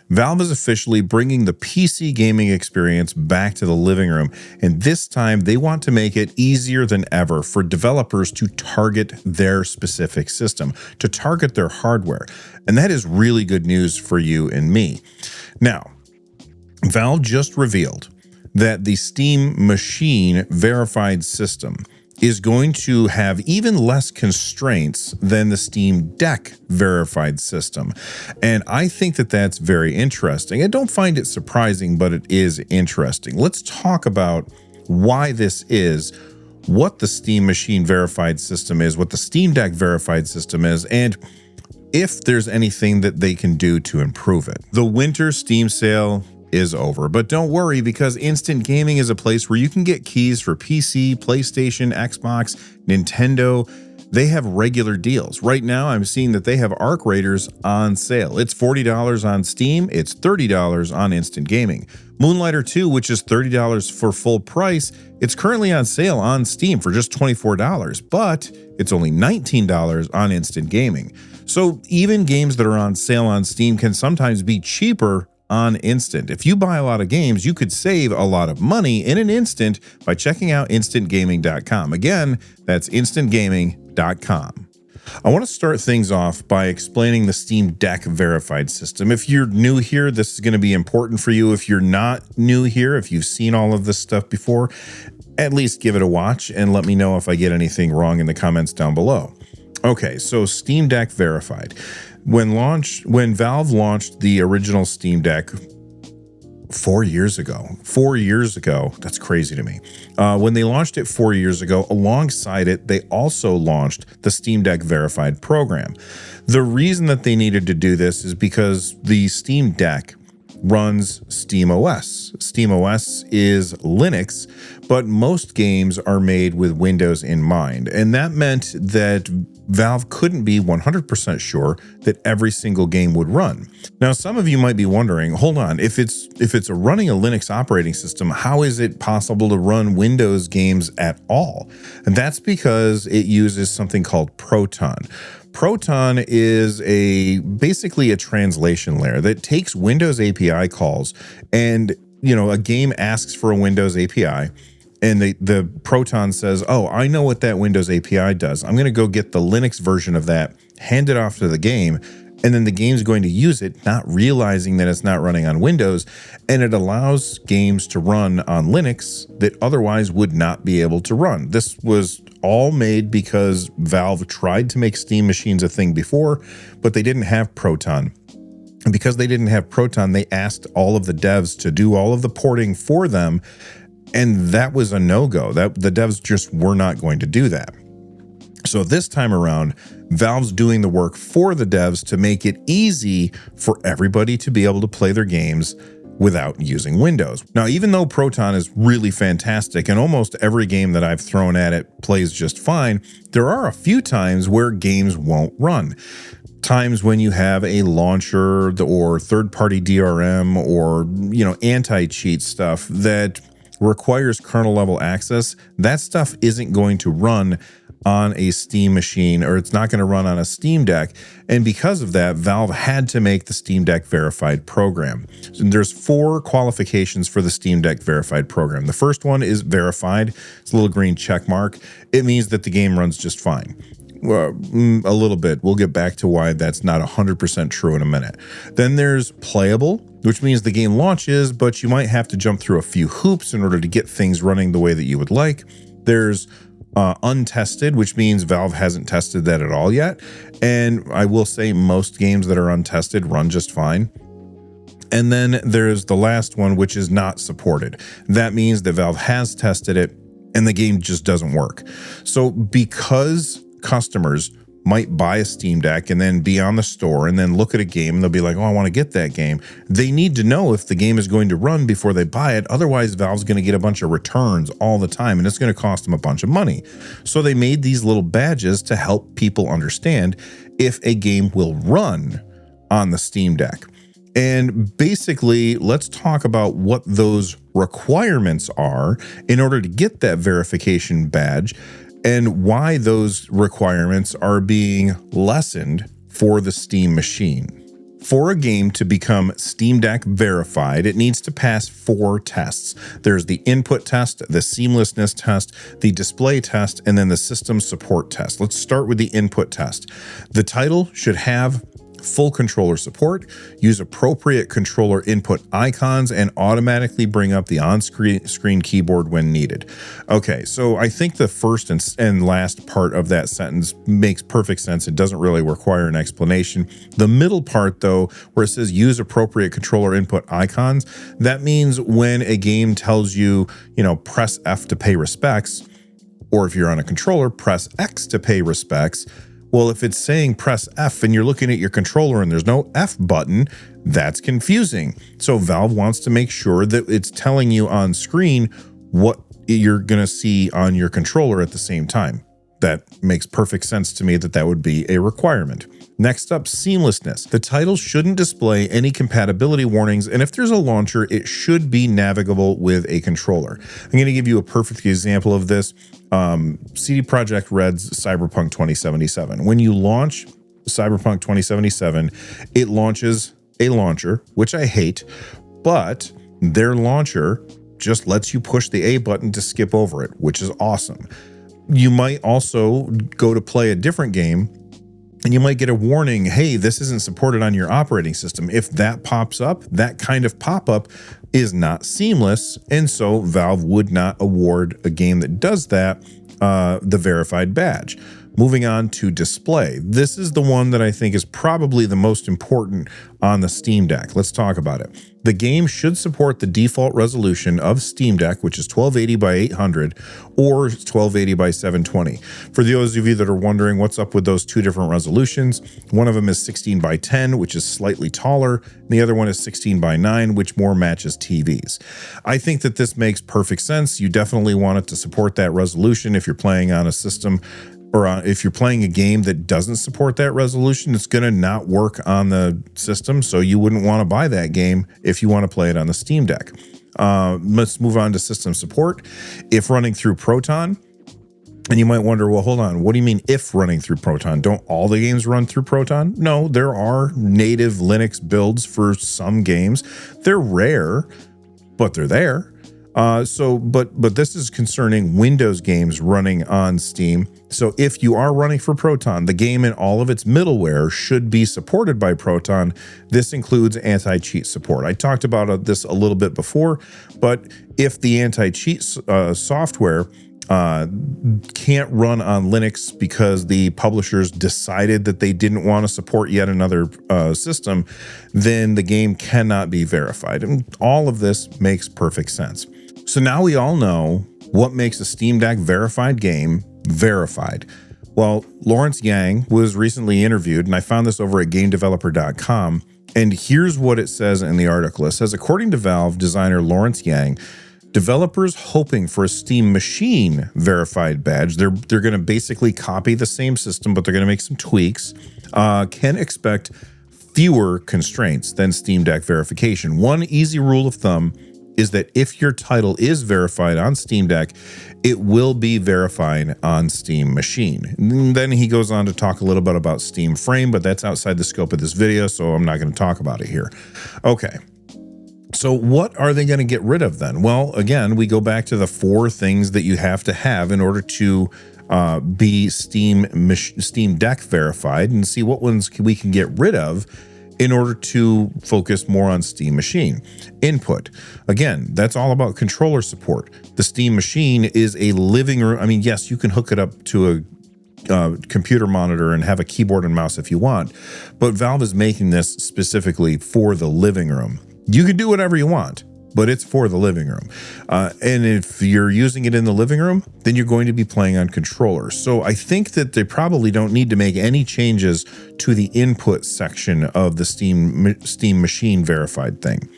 Valve is officially bringing the PC gaming experience back to the living room, and this time they want to make it easier than ever for developers to target their specific system, to target their hardware. And that is really good news for you and me. Now, Valve just revealed that the Steam Machine verified system is going to have even less constraints than the Steam Deck verified system. And I think that that's very interesting. I don't find it surprising, but it is interesting. Let's talk about why this is, what the Steam Machine verified system is, what the Steam Deck verified system is, and if there's anything that they can do to improve it. The winter Steam sale is over, but don't worry, because Instant Gaming is a place where you can get keys for PC, PlayStation, Xbox, Nintendo. They have regular deals. Right now, I'm seeing that they have Arc Raiders on sale. It's $40 on Steam. It's $30 on Instant Gaming. Moonlighter 2, which is $30 for full price, it's currently on sale on Steam for just $24, but it's only $19 on Instant Gaming. So even games that are on sale on Steam can sometimes be cheaper on Instant. If you buy a lot of games, you could save a lot of money in an instant by checking out instantgaming.com. Again, that's instantgaming.com. I want to start things off by explaining the Steam Deck verified system. If you're new here, this is going to be important for you. If you're not new here, if you've seen all of this stuff before, at least give it a watch and let me know if I get anything wrong in the comments down below. Okay, so Steam Deck verified. When Valve launched the original Steam Deck 4 years ago, that's crazy to me. When they launched it 4 years ago, alongside it, they also launched the Steam Deck verified program. The reason that they needed to do this is because the Steam Deck runs SteamOS. SteamOS is Linux, but most games are made with Windows in mind. And that meant that Valve couldn't be 100% sure that every single game would run. Now, some of you might be wondering, hold on, if it's running a Linux operating system, how is it possible to run Windows games at all? And that's because it uses something called Proton. Proton is basically a translation layer that takes Windows API calls, and a game asks for a Windows API, and the Proton says, oh, I know what that Windows API does. I'm going to go get the Linux version of that, hand it off to the game, and then the game's going to use it, not realizing that it's not running on Windows, and it allows games to run on Linux that otherwise would not be able to run. This was all made because Valve tried to make Steam machines a thing before, but they didn't have Proton. And because they didn't have Proton, they asked all of the devs to do all of the porting for them, and that was a no-go. The devs just were not going to do that. So this time around, Valve's doing the work for the devs to make it easy for everybody to be able to play their games without using Windows. Now, even though Proton is really fantastic and almost every game that I've thrown at it plays just fine, there are a few times where games won't run. Times when you have a launcher or third-party DRM or, anti-cheat stuff that requires kernel level access, that stuff isn't going to run on a Steam machine, or it's not going to run on a Steam Deck. And because of that, Valve had to make the Steam Deck verified program. And there's 4 qualifications for the Steam Deck verified program. The first one is verified. It's a little green check mark. It means that the game runs just fine. Well, a little bit. We'll get back to why that's not 100% true in a minute. Then there's playable, which means the game launches, but you might have to jump through a few hoops in order to get things running the way that you would like. There's untested, which means Valve hasn't tested that at all yet. And I will say most games that are untested run just fine. And then there's the last one, which is not supported. That means that Valve has tested it and the game just doesn't work. So because customers might buy a Steam Deck and then be on the store and then look at a game and they'll be like, oh, I want to get that game. They need to know if the game is going to run before they buy it. Otherwise, Valve's going to get a bunch of returns all the time and it's going to cost them a bunch of money. So they made these little badges to help people understand if a game will run on the Steam Deck. And basically, let's talk about what those requirements are in order to get that verification badge, and why those requirements are being lessened for the Steam machine. For a game to become Steam Deck verified, it needs to pass 4 tests. There's the input test, the seamlessness test, the display test, and then the system support test. Let's start with the input test. The title should have full controller support, use appropriate controller input icons, and automatically bring up the on-screen keyboard when needed. Okay, so I think the first and last part of that sentence makes perfect sense. It doesn't really require an explanation. The middle part, though, where it says use appropriate controller input icons, that means when a game tells you, press F to pay respects, or if you're on a controller, press X to pay respects. Well, if it's saying press F and you're looking at your controller and there's no F button, that's confusing. So Valve wants to make sure that it's telling you on screen what you're going to see on your controller at the same time. That makes perfect sense to me that would be a requirement. Next up, seamlessness. The title shouldn't display any compatibility warnings, and if there's a launcher, it should be navigable with a controller. I'm going to give you a perfect example of this. CD Projekt Red's Cyberpunk 2077. When you launch Cyberpunk 2077, it launches a launcher, which I hate, but their launcher just lets you push the A button to skip over it, which is awesome. You might also go to play a different game and you might get a warning, hey, this isn't supported on your operating system. If that pops up, that kind of pop-up is not seamless, and so Valve would not award a game that does that the verified badge. Moving on to display. This is the one that I think is probably the most important on the Steam Deck. Let's talk about it. The game should support the default resolution of Steam Deck, which is 1280 by 800 or 1280 by 720. For those of you that are wondering what's up with those two different resolutions, one of them is 16 by 10, which is slightly taller, and the other one is 16 by 9, which more matches TVs. I think that this makes perfect sense. You definitely want it to support that resolution if you're playing on a system, or if you're playing a game that doesn't support that resolution, it's going to not work on the system, so you wouldn't want to buy that game if you want to play it on the Steam Deck. Let's move on to system support. If running through Proton, and you might wonder, well, hold on, what do you mean if running through Proton? Don't all the games run through Proton? No, there are native Linux builds for some games. They're rare, but they're there. But this is concerning Windows games running on Steam. So if you are running for Proton, the game and all of its middleware should be supported by Proton. This includes anti-cheat support. I talked about this a little bit before, but if the anti-cheat software can't run on Linux because the publishers decided that they didn't want to support yet another system, then the game cannot be verified. And all of this makes perfect sense. So now we all know what makes a Steam Deck verified game verified. Well, Lawrence Yang was recently interviewed, and I found this over at GameDeveloper.com, and here's what it says in the article. It says, according to Valve designer Lawrence Yang, developers hoping for a Steam Machine verified badge, they're going to basically copy the same system, but they're going to make some tweaks, can expect fewer constraints than Steam Deck verification. One easy rule of thumb is that if your title is verified on Steam Deck, it will be verified on Steam Machine. And then he goes on to talk a little bit about Steam Frame, but that's outside the scope of this video, so I'm not going to talk about it here. Okay. So what are they going to get rid of then? Well, again, we go back to the 4 things that you have to have in order to be Steam Deck verified, and see what ones we can get rid of in order to focus more on Steam Machine. Input. Again, that's all about controller support. The Steam Machine is a living room. I mean, yes, you can hook it up to a computer monitor and have a keyboard and mouse if you want, but Valve is making this specifically for the living room. You can do whatever you want, but it's for the living room. And if you're using it in the living room, then you're going to be playing on controller. So I think that they probably don't need to make any changes to the input section of the Steam Machine verified thing.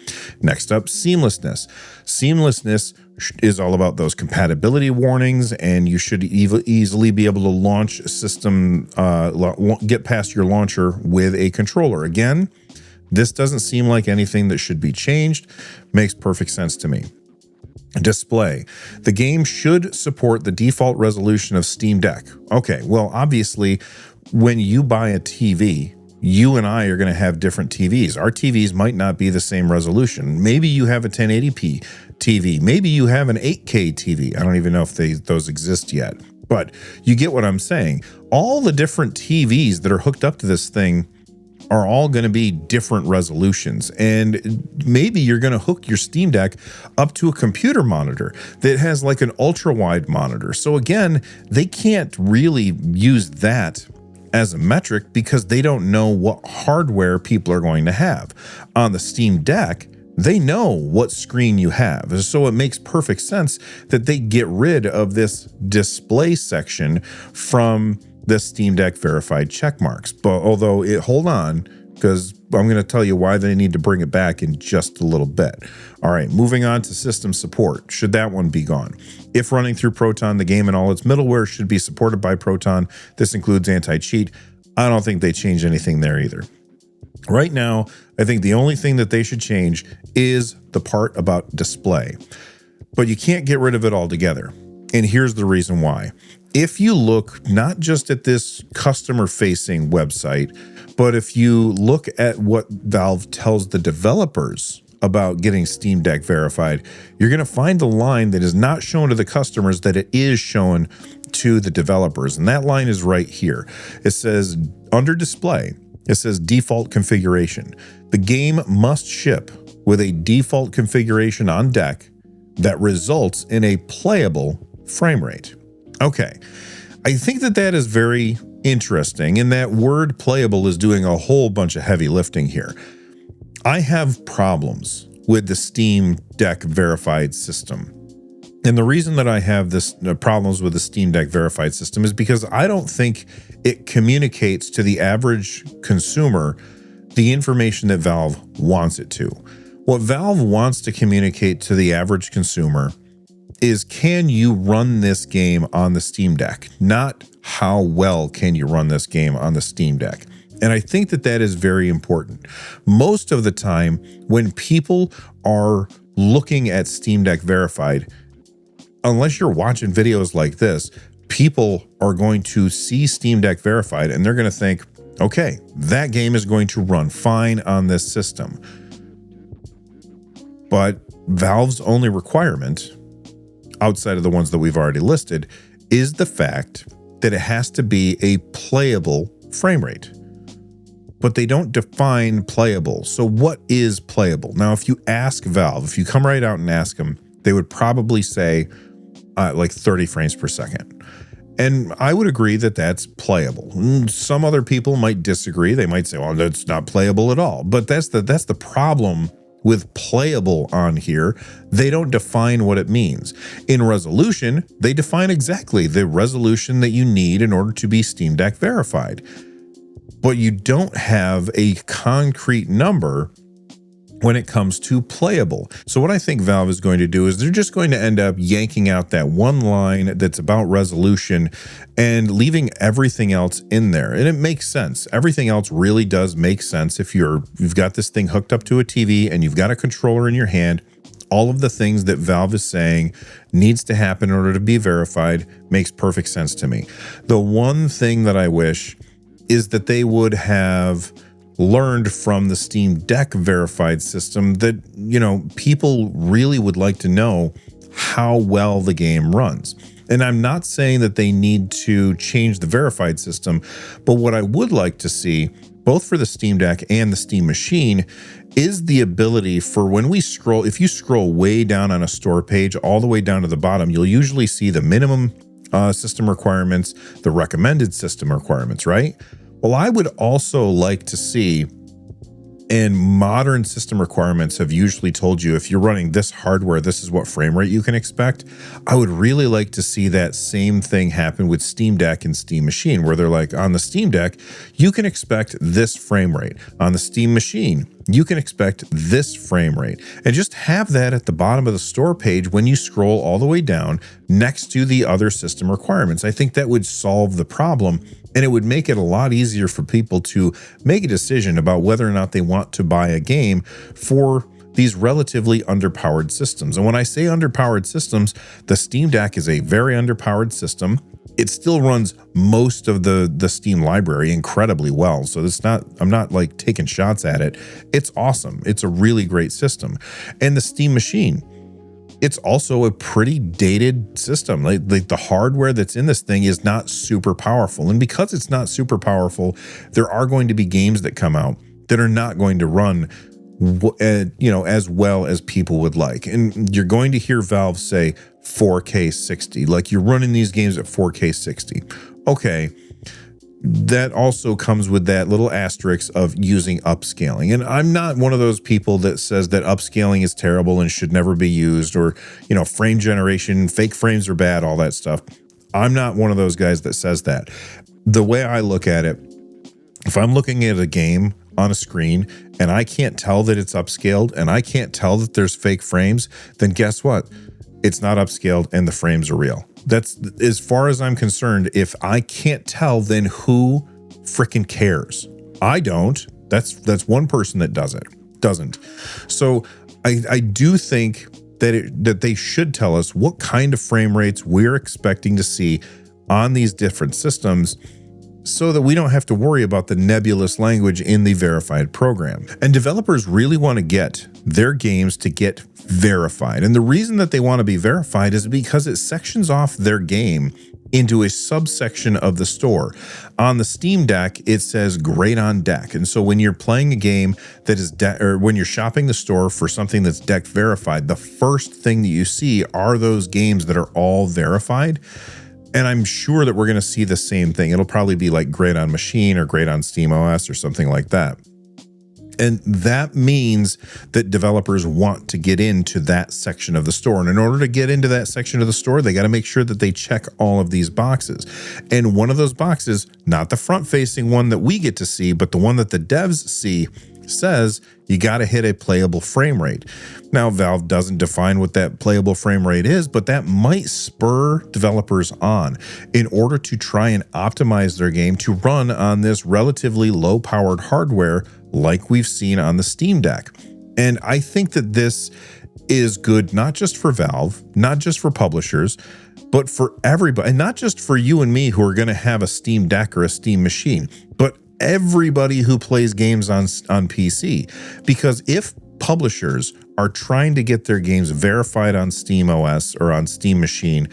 Next up, seamlessness. Seamlessness is all about those compatibility warnings, and you should easily be able to launch a system, get past your launcher with a controller. Again, this doesn't seem like anything that should be changed. Makes perfect sense to me. Display. The game should support the default resolution of Steam Deck. Okay, well, obviously, when you buy a TV, you and I are going to have different TVs. Our TVs might not be the same resolution. Maybe you have a 1080p TV. Maybe you have an 8K TV. I don't even know if those exist yet, but you get what I'm saying. All the different TVs that are hooked up to this thing are all going to be different resolutions. And maybe you're going to hook your Steam Deck up to a computer monitor that has like an ultra wide monitor. So again, they can't really use that as a metric because they don't know what hardware people are going to have. On the Steam Deck, they know what screen you have. So it makes perfect sense that they get rid of this display section from the Steam Deck verified check marks. But hold on, because I'm going to tell you why they need to bring it back in just a little bit. All right, moving on to system support. Should that one be gone? If running through Proton, the game and all its middleware should be supported by Proton. This includes anti-cheat. I don't think they change anything there either. Right now, I think the only thing that they should change is the part about display. But you can't get rid of it altogether. And here's the reason why. If you look not just at this customer-facing website, but if you look at what Valve tells the developers about getting Steam Deck verified, you're going to find a line that is not shown to the customers that it is shown to the developers. And that line is right here. It says, under display, it says default configuration. The game must ship with a default configuration on deck that results in a playable frame rate. Okay, I think that is very interesting, and that word playable is doing a whole bunch of heavy lifting here. I have problems with the Steam Deck verified system. And the reason that I have this problems with the Steam Deck verified system is because I don't think it communicates to the average consumer the information that Valve wants it to. What Valve wants to communicate to the average consumer is, can you run this game on the Steam Deck? Not how well can you run this game on the Steam Deck. And I think that is very important. Most of the time, when people are looking at Steam Deck verified, unless you're watching videos like this, people are going to see Steam Deck verified and they're going to think, okay, that game is going to run fine on this system. But Valve's only requirement, outside of the ones that we've already listed, is the fact that it has to be a playable frame rate. But they don't define playable. So what is playable? Now, if you ask Valve, if you come right out and ask them, they would probably say like 30 frames per second. And I would agree that that's playable. Some other people might disagree. They might say, well, that's not playable at all. But that's the problem with playable on here. They don't define what it means. In resolution, they define exactly the resolution that you need in order to be Steam Deck verified. But you don't have a concrete number when it comes to playable. So what I think Valve is going to do is they're just going to end up yanking out that one line that's about resolution and leaving everything else in there. And it makes sense. Everything else really does make sense. If you've got this thing hooked up to a TV and you've got a controller in your hand, all of the things that Valve is saying needs to happen in order to be verified makes perfect sense to me. The one thing that I wish is that they would have learned from the Steam Deck verified system that, people really would like to know how well the game runs. And I'm not saying that they need to change the verified system, but what I would like to see, both for the Steam Deck and the Steam Machine, is the ability for when we scroll, if you scroll way down on a store page, all the way down to the bottom, you'll usually see the minimum system requirements, the recommended system requirements, right? Well, I would also like to see, and modern system requirements have usually told you if you're running this hardware, this is what frame rate you can expect. I would really like to see that same thing happen with Steam Deck and Steam Machine, where they're like, on the Steam Deck, you can expect this frame rate. On the Steam Machine, you can expect this frame rate. And just have that at the bottom of the store page when you scroll all the way down next to the other system requirements. I think that would solve the problem, and it would make it a lot easier for people to make a decision about whether or not they want to buy a game for these relatively underpowered systems. And when I say underpowered systems, the Steam Deck is a very underpowered system. it still runs most of the Steam library incredibly well. So I'm not like taking shots at it. It's awesome. It's a really great system. And the Steam machine, it's also a pretty dated system. Like the hardware that's in this thing is not super powerful. And because it's not super powerful, there are going to be games that come out that are not going to run as well as people would like. And you're going to hear Valve say 4K 60, like you're running these games at 4K 60. Okay. That also comes with that little asterisk of using upscaling. And I'm not one of those people that says that upscaling is terrible and should never be used, or, frame generation, fake frames are bad, all that stuff. I'm not one of those guys that says that. The way I look at it, if I'm looking at a game on a screen and I can't tell that it's upscaled and I can't tell that there's fake frames, then guess what? It's not upscaled and the frames are real. That's, as far as I'm concerned, if I can't tell, then who freaking cares? I don't. That's one person that doesn't. So I do think that they should tell us what kind of frame rates we're expecting to see on these different systems, so that we don't have to worry about the nebulous language in the verified program. And developers really want to get their games to get verified. And the reason that they want to be verified is because it sections off their game into a subsection of the store. On the Steam Deck, it says great on deck. And so when you're playing a game that is when you're shopping the store for something that's deck verified, the first thing that you see are those games that are all verified. And I'm sure that we're going to see the same thing. It'll probably be like great on machine or great on Steam OS or something like that. And that means that developers want to get into that section of the store. And in order to get into that section of the store, they got to make sure that they check all of these boxes. And one of those boxes, not the front-facing one that we get to see, but the one that the devs see, says you got to hit a playable frame rate. Now, Valve doesn't define what that playable frame rate is, but that might spur developers on in order to try and optimize their game to run on this relatively low-powered hardware like we've seen on the Steam Deck. And I think that this is good not just for Valve, not just for publishers, but for everybody, and not just for you and me who are going to have a Steam Deck or a Steam machine, but everybody who plays games on PC. Because if publishers are trying to get their games verified on Steam OS or on Steam Machine,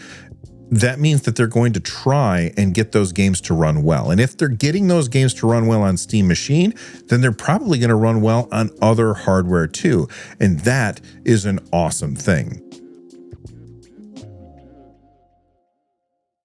that means that they're going to try and get those games to run well. And if they're getting those games to run well on Steam Machine, then they're probably going to run well on other hardware too. And that is an awesome thing.